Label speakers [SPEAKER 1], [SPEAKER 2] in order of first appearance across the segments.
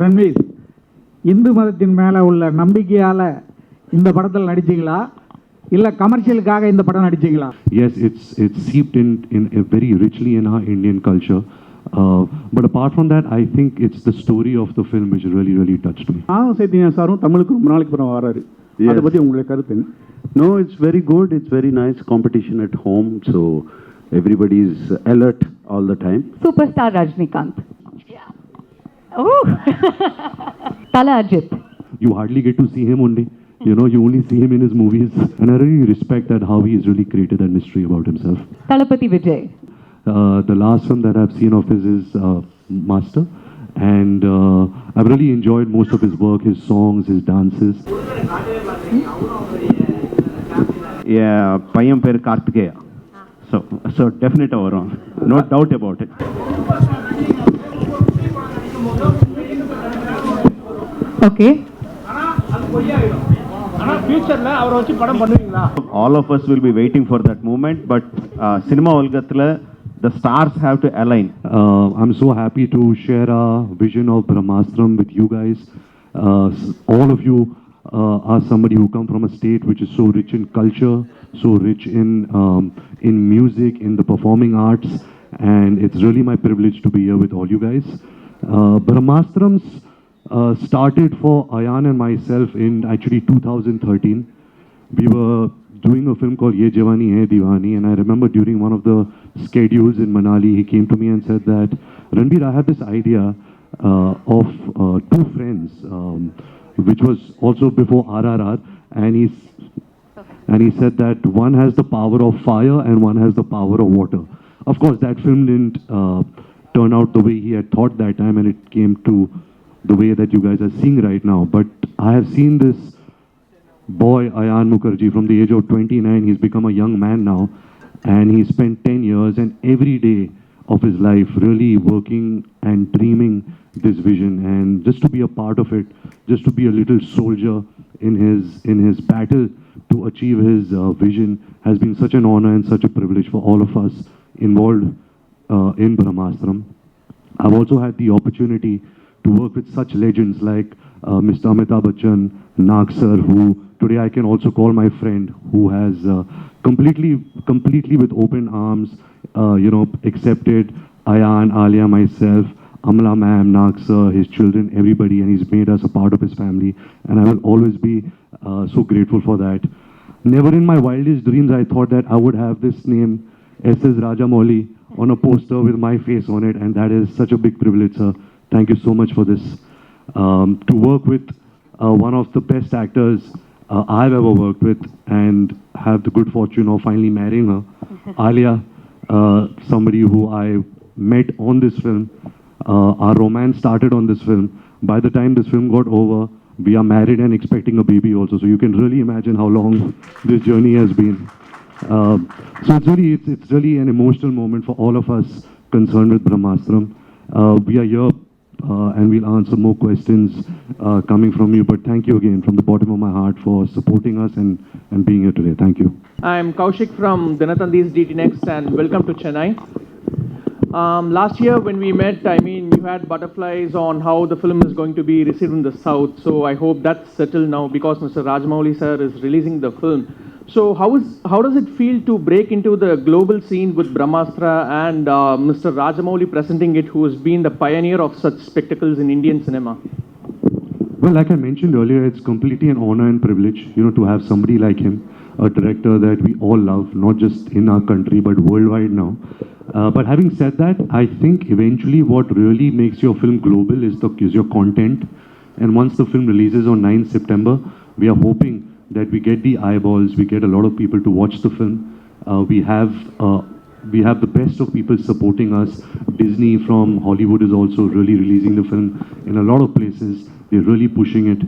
[SPEAKER 1] ரன்வீர், இந்து மதத்தின் மேலே உள்ள நம்பிக்கையால் இந்த படத்தில் நடிச்சிங்களா இல்லை கமர்ஷியலுக்காக இந்த படம் நடிச்சிங்களா?
[SPEAKER 2] Yes, it's seeped in very richly in our Indian culture. But apart from that, I think it's the story of the film which really touched me.
[SPEAKER 1] Chaitanya சாரும் தமிழுக்கு ரொம்ப நாளைக்கு அப்புறம் வராரு. அதை பற்றி உங்களுக்கு கருத்து?
[SPEAKER 3] No, it's very good. It's very nice competition at home. So everybody is alert all the time.
[SPEAKER 4] Superstar Rajnikant. Oh, Tala Ajit.
[SPEAKER 2] You hardly get to see him only. You know, you only see him in his movies. And I really respect that how he's really created that mystery about himself.
[SPEAKER 4] Talapati Vijay.
[SPEAKER 2] The last film that I've seen of his is Master. And I've really enjoyed most of his work, his songs, his dances.
[SPEAKER 3] Yeah, பையன் பேர் Karthikeya. So definite overall. No doubt about it.
[SPEAKER 4] Okay.
[SPEAKER 3] All of us will be waiting for that moment, but cinema Olgathla, the stars have to align.
[SPEAKER 2] I'm so happy to share our vision of Brahmastra with you guys. All of you are somebody who come from a state which is so rich in culture, so rich in music, in the performing arts, and it's really my privilege to be here with all you guys. Brahmastrams started for Ayan and myself in actually 2013. We were doing a film called Ye Jawani Hai Diwani, and I remember during one of the schedules in Manali, he came to me and said that, Ranbir, I have this idea of two friends, which was also before RRR, and he said that one has the power of fire and one has the power of water. Of course, that film didn't turn out the way he had thought that time, and it came to the way that you guys are seeing right now. But I have seen this boy, Ayan Mukherjee, from the age of 29. He's become a young man now, and he spent 10 years and every day of his life really working and dreaming this vision. And just to be a part of it, just to be a little soldier in his battle to achieve his vision has been such an honor and such a privilege for all of us involved in Brahmastra. I've also had the opportunity to work with such legends like Mr. Amitabh Bachchan, Nag sir, who today I can also call my friend, who has completely with open arms, accepted Ayan, Alia, myself, Amla ma'am, Nag sir, his children, everybody, and he's made us a part of his family, and I will always be so grateful for that. Never in my wildest dreams I thought that I would have this name, SS Rajamouli, on a poster with my face on it, and that is such a big privilege, sir. Thank you so much for this. To work with one of the best actors I've ever worked with and have the good fortune of finally marrying her, Alia, somebody who I met on this film. Our romance started on this film. By the time this film got over, we are married and expecting a baby also. So you can really imagine how long this journey has been. So it's really an emotional moment for all of us concerned with Brahmastra. We are here and we'll answer more questions coming from you. But thank you again from the bottom of my heart for supporting us and being here today. Thank you.
[SPEAKER 5] I'm Kaushik from Dinathandi's DT Next, and welcome to Chennai. Last year when we met, you had butterflies on how the film is going to be received in the South. So I hope that's settled now because Mr. Rajamouli sir is releasing the film. So how does it feel to break into the global scene with Brahmastra and Mr. Rajamouli presenting it, who has been the pioneer of such spectacles in Indian cinema?
[SPEAKER 2] Well, like I mentioned earlier, it's completely an honor and privilege, to have somebody like him, a director that we all love, not just in our country, but worldwide now. But having said that, I think eventually what really makes your film global is your content. And once the film releases on 9th September, we are hoping that we get the eyeballs, we get a lot of people to watch the film. We have the best of people supporting us. Disney from Hollywood is also really releasing the film in a lot of places. They're really pushing it.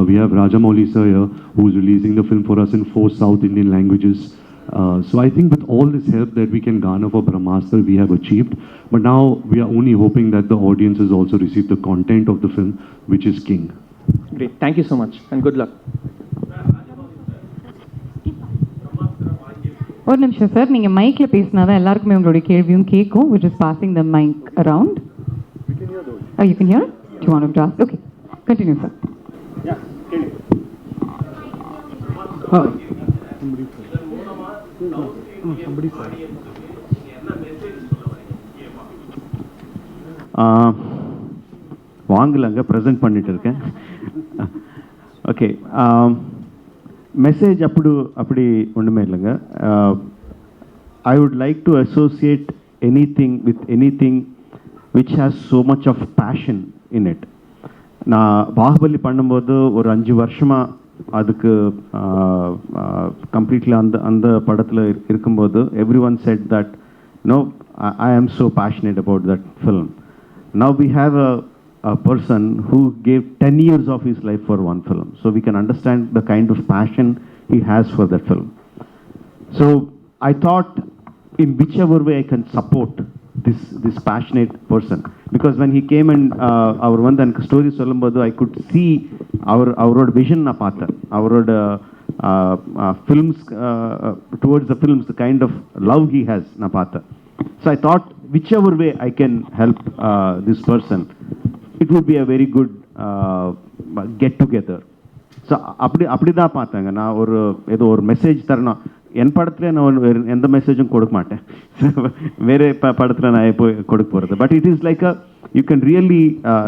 [SPEAKER 2] We have Rajamouli sir here, who's releasing the film for us in 4 South Indian languages. So I think with all this help that we can garner for Brahmastra, we have achieved. But now we are only hoping that the audiences also receive the content of the film, which is king.
[SPEAKER 5] Great. Thank you so much and good luck.
[SPEAKER 4] ஒரு நிமிஷம் sir, நீங்கள் மைக்கில் பேசினா தான் எல்லாருக்குமே உங்களுடைய கேள்வியும் கேட்கும். which is passing the mic around. You can hear? Do you want to ask? Okay, continue, sir.
[SPEAKER 3] வாங்கலங்க ப்ரெசென்ட் பண்ணிட்டு இருக்கேன். ஓகே, மெசேஜ் அப்படி ஒன்றுமே இல்லைங்க. I would like to associate anything with anything which has so much of passion in it. நான் பாகுபலி பண்ணும்போது ஒரு 5 வருஷமாக அதுக்கு கம்ப்ளீட்லி அந்த படத்தில் இருக்கும்போது every one set that I am so passionate about that film. Now we have a person who gave 10 years of his life for one film. So we can understand the kind of passion he has for that film. So I thought in whichever way I can support this passionate person. Because when he came and our one then story சொல்லும்போது I could see our vision na paatha. Our films towards the films, the kind of love he has na paatha. So I thought whichever way I can help this person, it would be a very good get together. So அப்படி தான் பார்த்தாங்க. நான் ஏதோ ஒரு message தரணும். என் படத்தில் நான் எந்த மெசேஜும் கொடுக்க மாட்டேன். வேறு படத்தில் நான் எப்போ கொடுக்க போகிறது. But it is like you can really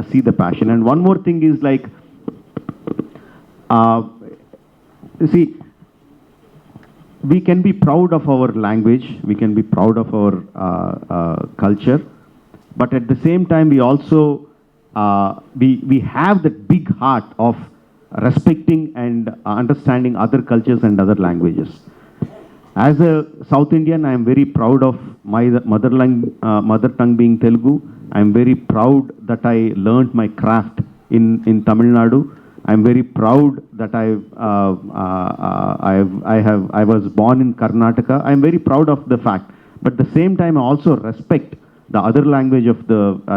[SPEAKER 3] see the passion. And one more thing is like, see, we can be proud of our language, we can be proud of our culture, but at the same time we also we have that big heart of respecting and understanding other cultures and other languages. As a South Indian, I am very proud of my mother tongue being Telugu. I am very proud that I learned my craft in Tamil Nadu. I am very proud that I was born in Karnataka. I am very proud of the fact. But at the same time, I also respect the other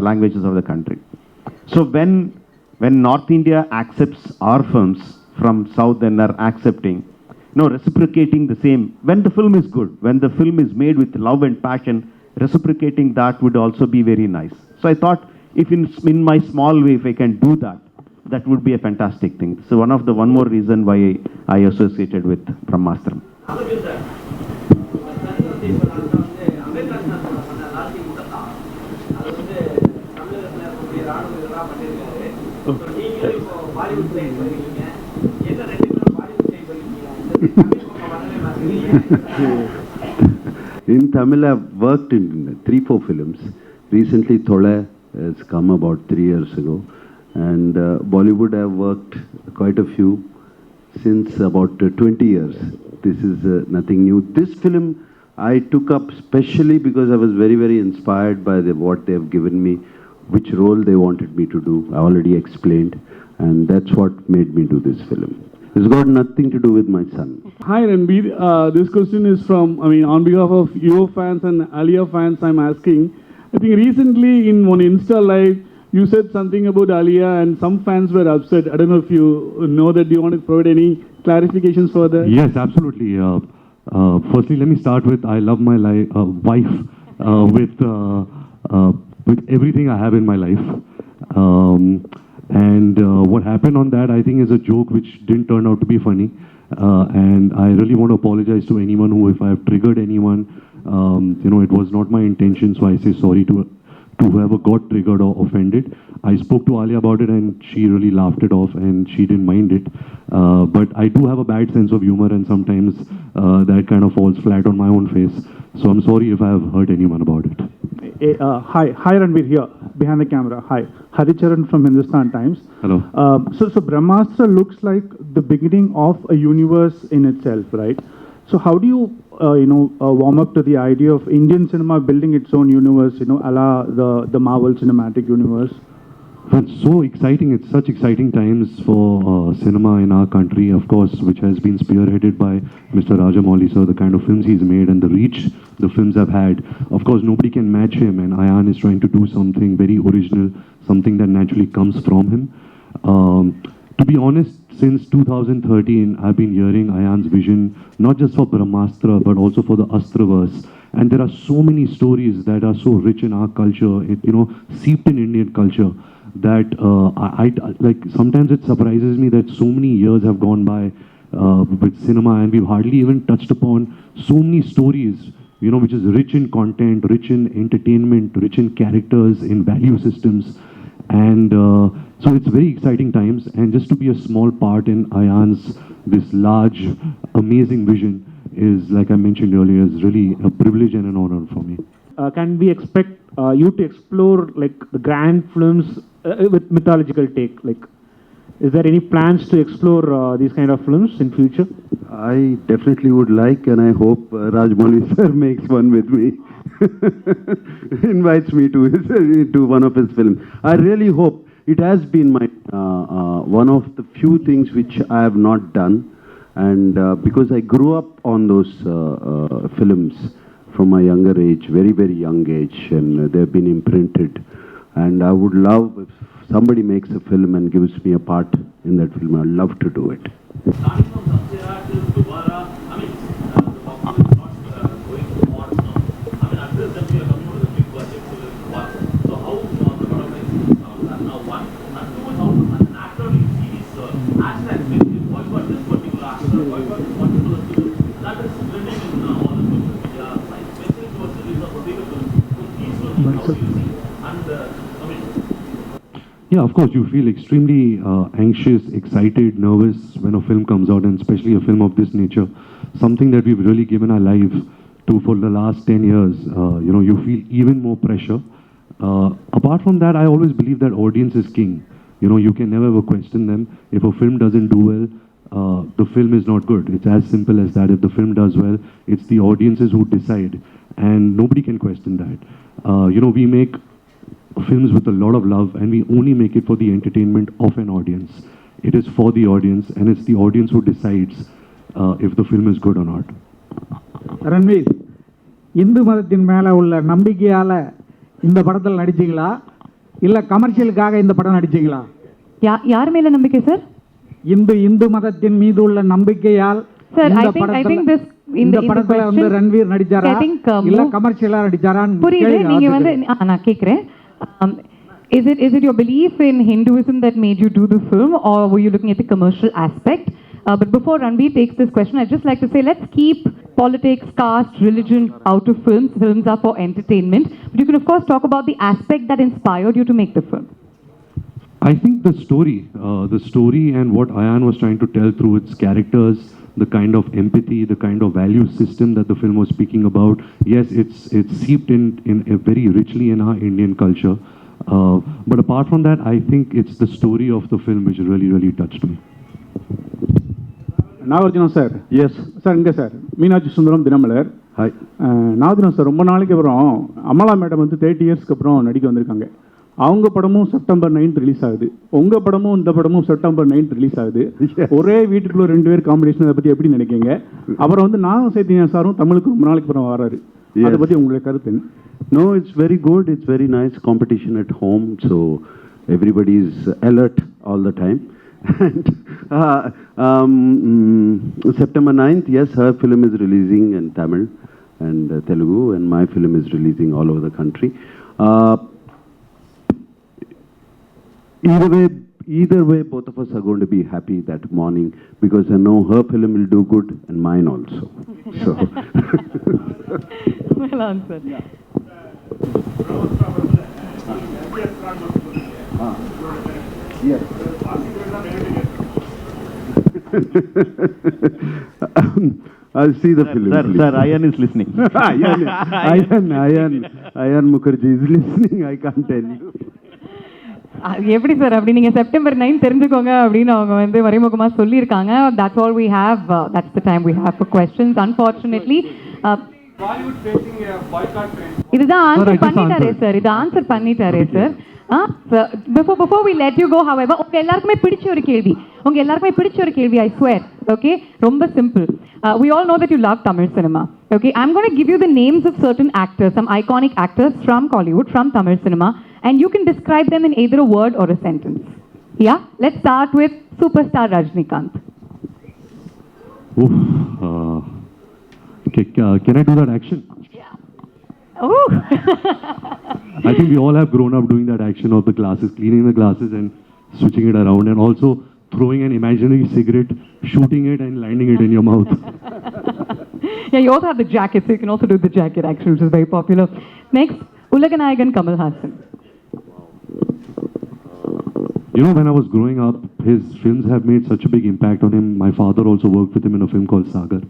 [SPEAKER 3] languages of the country. So when North India accepts our films from South and are accepting, reciprocating the same, when the film is good, when the film is made with love and passion, reciprocating that would also be very nice. So I thought if in my small way, if I can do that, that would be a fantastic thing. So one more reason why I associated with Brahmastra. In Tamil, I've worked in 3-4 films. Recently, Thola has come about 3 years ago. And Bollywood, I've worked quite a few since about 20 years. This is nothing new. This film I took up specially because I was very, very inspired by what they have given me, which role they wanted me to do. I already explained, and that's what made me do this film. It's got nothing to do with my son.
[SPEAKER 6] Hi Ranbir, this question is from, on behalf of your fans and Alia fans, I'm asking. I think recently in one Insta live, you said something about Alia and some fans were upset. I don't know if you know that. Do you want to provide any clarifications further?
[SPEAKER 2] Yes, absolutely. Firstly, let me start with I love my wife with everything I have in my life. And what happened on that, I think, is a joke which didn't turn out to be funny. And I really want to apologize to anyone who, if I have triggered anyone, it was not my intention. So I say sorry to whoever got triggered or offended. I spoke to Alia about it and she really laughed it off and she didn't mind it. But I do have a bad sense of humor and sometimes that kind of falls flat on my own face. So I'm sorry if I have hurt anyone about it.
[SPEAKER 6] Hi Ranbir, here behind the camera. Hi, Haricharan from Hindustan Times.
[SPEAKER 2] Hello.
[SPEAKER 6] So Brahmastra looks like the beginning of a universe in itself, right? So how do you warm up to the idea of Indian cinema building its own universe, a la the Marvel Cinematic Universe?
[SPEAKER 2] It's so exciting. It's such exciting times for cinema in our country, of course, which has been spearheaded by Mr. Rajamouli, sir, the kind of films he's made and the reach the films have had. Of course, nobody can match him, and Ayan is trying to do something very original, something that naturally comes from him. To be honest, since 2013, I've been hearing Ayan's vision, not just for Brahmastra, but also for the Astraverse. And there are so many stories that are so rich in our culture, seeped in Indian culture. that like sometimes it surprises me that so many years have gone by with cinema and we've hardly even touched upon so many stories, you know, which is rich in content, rich in entertainment, rich in characters, in value systems. And so it's very exciting times, and just to be a small part in Ayan's this large, amazing vision is, like I mentioned earlier, is really a privilege and an honor for me.
[SPEAKER 1] Can we expect you to explore like the grand films with mythological take? Like, is there any plans to explore these kind of films in future?
[SPEAKER 3] I definitely would like, and I hope Rajamouli sir makes one with me. Invites me to one of his films. I really hope. It has been my one of the few things which I have not done, and because I grew up on those films from my younger age, very, very young age, and they've been imprinted. And I would love if somebody makes a film and gives me a part in that film. I'd love to do it.
[SPEAKER 2] Yeah, of course, you feel extremely anxious, excited, nervous when a film comes out, and especially a film of this nature, something that we've really given our life to for the last 10 years. You know, you feel even more pressure. Apart from that, I always believe that audience is king. You know, you can never ever question them. If a film doesn't do well, the film is not good. It's as simple as that. If the film does well, it's the audiences who decide, and nobody can question that. You know, we make films with a lot of love, and we only make it for the entertainment of an audience. It is for the audience, and it's the audience who decides if the film is good or not.
[SPEAKER 1] Ranveer, Hindu மதத்தின் மேலே உள்ள நம்பிக்கையால் இந்த படத்தில் நடிச்சிங்களா இல்லை கமர்ஷியலுக்காக இந்த படம் நடிச்சிங்களா?
[SPEAKER 4] யார் மேல நம்பிக்கை சார்?
[SPEAKER 1] இந்து மதத்தின் மீது உள்ள நம்பிக்கையால்
[SPEAKER 4] இந்த
[SPEAKER 1] படத்துல வந்து ரன்வீர் நடிச்சாரா இல்ல கமர்ஷியலா நடிச்சாரான்னு
[SPEAKER 4] புரியுது. நீங்க வந்து நான் கேக்குறேன், is it your belief in Hinduism that made you do the film, or were you looking at the commercial aspect? But before Ranbir takes this question, I'd just like to say, let's keep politics, caste, religion out of films. Films are for entertainment. But you can, of course, talk about the aspect that inspired you to make the film.
[SPEAKER 2] I think the story and what Ayan was trying to tell through its characters, the kind of empathy, the kind of value system that the film was speaking about, yes, it's seeped in very richly in our Indian culture. But apart from that, I think it's the story of the film which really, really touched me.
[SPEAKER 6] Nagarjuna sir.
[SPEAKER 3] Yes.
[SPEAKER 6] Sir, inga sir. Meenachi Sundaram Dinamalar.
[SPEAKER 3] Hi.
[SPEAKER 6] Nagarjuna sir, ரொம்ப நாளைக்கு அப்புறம் Amala madam வந்து 30 இயர்ஸ்க்கு அப்புறம் நடிக்க வந்திருக்காங்க. அவங்க படமும் செப்டம்பர் 9 ரிலீஸ் ஆகுது. உங்க படமும் இந்த படமும் செப்டம்பர் 9 ரிலீஸ் ஆகுது. ஒரே வீட்டுக்குள்ள ரெண்டு பேர் காம்பினேஷன், அதை பத்தி எப்படி நினைக்கீங்க? அப்புறம் வந்து நானும் சைத்தன்யா சாரும் தமிழுக்கு ரொம்ப நாளைக்கு அப்புறம் வராரு. அதை பத்தி உங்களுடைய கருத்து என்ன?
[SPEAKER 3] No, it's very good. It's very nice competition at home, so everybody is alert all the time. And September 9th, yes, her film is releasing in Tamil and Telugu, and my film is releasing all over the country. Either way, both of us are going to be happy that morning, because I know her film will do good and mine also. So.
[SPEAKER 4] Well answered.
[SPEAKER 3] Yeah. Yes. I'll see the film.
[SPEAKER 7] Sir, Ayan is listening.
[SPEAKER 3] Ayan Mukherjee is listening. I can't tell you.
[SPEAKER 4] எப்படி sir அப்படி நீங்க September 9 தெரிஞ்சுக்கோங்க அப்படின்னு அவங்க வந்து மறைமுகமா சொல்லியிருக்காங்க. That's all we have. That's the time we have for questions. Unfortunately, இதுதான் ஆன்சர் பண்ணிட்டாரே சார். இது ஆன்சர் பண்ணிட்டாரே sir. Before we let you go, however, உங்க எல்லாருக்குமே பிடிச்ச ஒரு கேள்வி, I swear. Okay, ரொம்ப simple. We all know that you love Tamil cinema. Okay, I'm going to give you the names of certain actors, some iconic actors from Kollywood, from Tamil cinema, and you can describe them in either a word or a sentence. Yeah, let's start with superstar Rajinikanth.
[SPEAKER 2] Okay, can I do that action?
[SPEAKER 4] Yeah. Oh.
[SPEAKER 2] I think we all have grown up doing that action of the glasses, cleaning the glasses and switching it around, and also throwing an imaginary cigarette, shooting it and landing it in your mouth.
[SPEAKER 4] Yeah, you also have the jacket, so you can also do the jacket action, which is very popular. Next, Ulaganayagan Kamal Hassan.
[SPEAKER 2] You know, when I was growing up, his films have made such a big impact on him. My father also worked with him in a film called Sagar.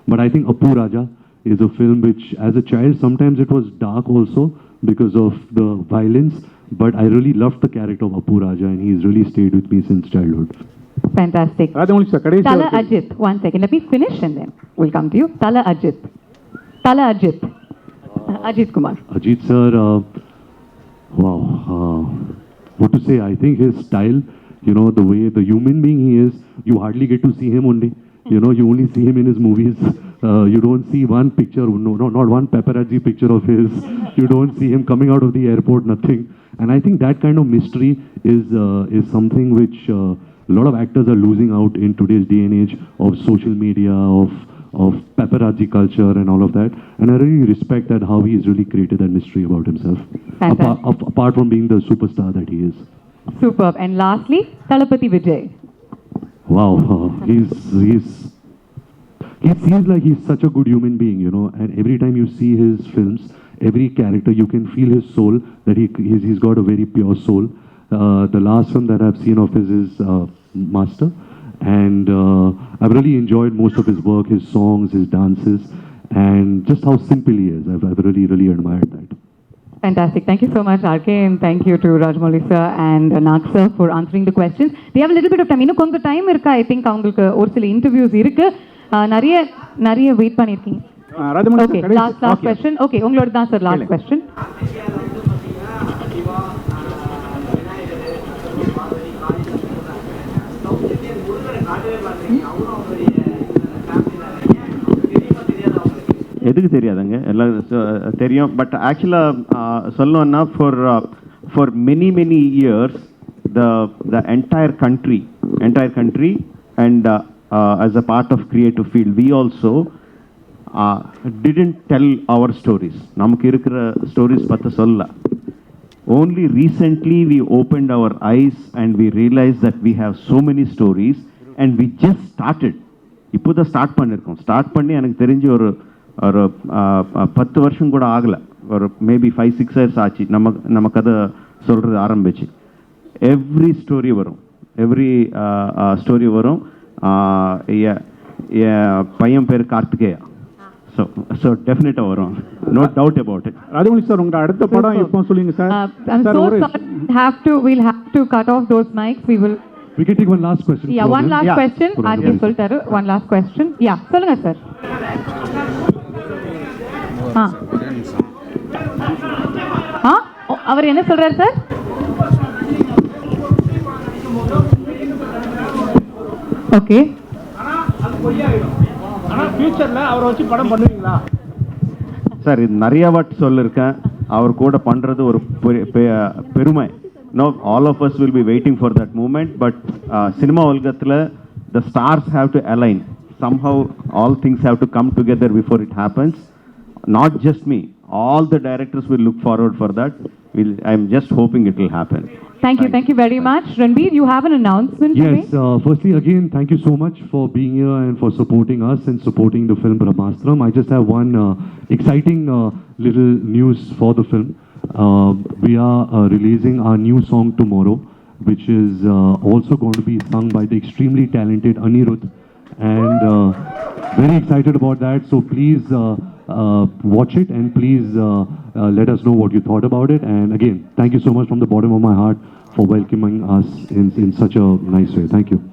[SPEAKER 2] But I think Appu Raja is a film which, as a child, sometimes it was dark also because of the violence. But I really loved the character of Appu Raja, and he's really stayed with me since childhood.
[SPEAKER 4] Fantastic.
[SPEAKER 1] Rajamouli sir,
[SPEAKER 4] Tala Ajit. 1 second. Let me finish and then we'll come to you. Tala Ajit. Tala Ajit. Ajit Kumar.
[SPEAKER 2] Ajit sir, wow. What to say? I think his style, you know, the way the human being he is, you hardly get to see him only. You know, you only see him in his movies. You don't see one picture, no, not one paparazzi picture of his. You don't see him coming out of the airport, nothing. And I think that kind of mystery is something which a lot of actors are losing out in today's day and age of social media, of paparazzi culture and all of that. And I really respect that how he has really created that mystery about himself. Apart from being the superstar that he is.
[SPEAKER 4] Superb. And lastly, Talapati Vijay.
[SPEAKER 2] Wow, he seems like he's such a good human being, you know, and every time you see his films, every character, you can feel his soul, that he's got a very pure soul. The last film that I've seen of his is Master, and I've really enjoyed most of his work, his songs, his dances, and just how simple he is. I've really, really admired that.
[SPEAKER 4] Fantastic. Thank you so much, RK, and thank you to Rajamouli sir and Nag sir for answering the questions. They have a little bit of time. இன்னும் கொஞ்சம் time இருக்கு. I think அவங்களுக்கு ஒரு சில interviews இருக்கு. நிறைய wait பண்ணிருக்கீங்க.
[SPEAKER 1] Rajamouli
[SPEAKER 4] Okay,
[SPEAKER 1] sir,
[SPEAKER 4] last question. Okay, உங்களோட தான் sir last question.
[SPEAKER 3] எதுக்கு தெரியாதுங்க எல்லாம் தெரியும் பட் ஆக்சுவலாக சொல்லணும்னா for many years the entire country and as a part of creative field we also didn't tell our stories நமக்கு இருக்கிற ஸ்டோரிஸ் பற்றி சொல்ல only recently we opened our eyes and we realized that we have so many stories and we just started இப்போ தான் start பண்ணியிருக்கோம் start பண்ணி எனக்கு தெரிஞ்சு ஒரு 10 வருஷம் கூட ஆகலை ஒரு மேபி 5-6 years ஆச்சு நம்ம கதை சொல்கிறது ஆரம்பிச்சு எவ்ரி ஸ்டோரி வரும் பையன் பேர் கார்த்திகேயா ஸோ டெஃபினட்டாக வரும் no doubt about it
[SPEAKER 1] Rajamouli sir உங்க அடுத்த படம் எப்போ சொல்லுங்க sir
[SPEAKER 4] I'm so sorry. We'll have to cut off those mics.
[SPEAKER 2] We can take one last question.
[SPEAKER 4] Yeah, one last question. RK சொல்லிட்டாரு. One last question. Yeah, சொல்லுங்க sir. அவர் என்ன சொல்றாரு sir? Okay.
[SPEAKER 1] ஆனா ஃபியூச்சர்ல அவரை வச்சு படம் பண்ணுவீங்களா?
[SPEAKER 3] சார் இது நிறைய வாட்டி சொல்லிருக்கேன் அவர் கூட பண்றது ஒரு பெருமை No, all of us will be waiting for that moment, but cinema Olgathla, the stars have to align. Somehow, all things have to come together before it happens. Not just me. All the directors will look forward for that. I'm just hoping it will happen.
[SPEAKER 4] Thank you very much. Ranbir, you have an announcement to make?
[SPEAKER 2] Yes, firstly, again, thank you so much for being here and for supporting us and supporting the film Brahmastra. I just have one exciting little news for the film. We are releasing our new song tomorrow, which is also going to be sung by the extremely talented Anirudh, and very excited about that. So please watch it and please let us know what you thought about it. And again, thank you so much from the bottom of my heart for welcoming us in such a nice way. Thank you.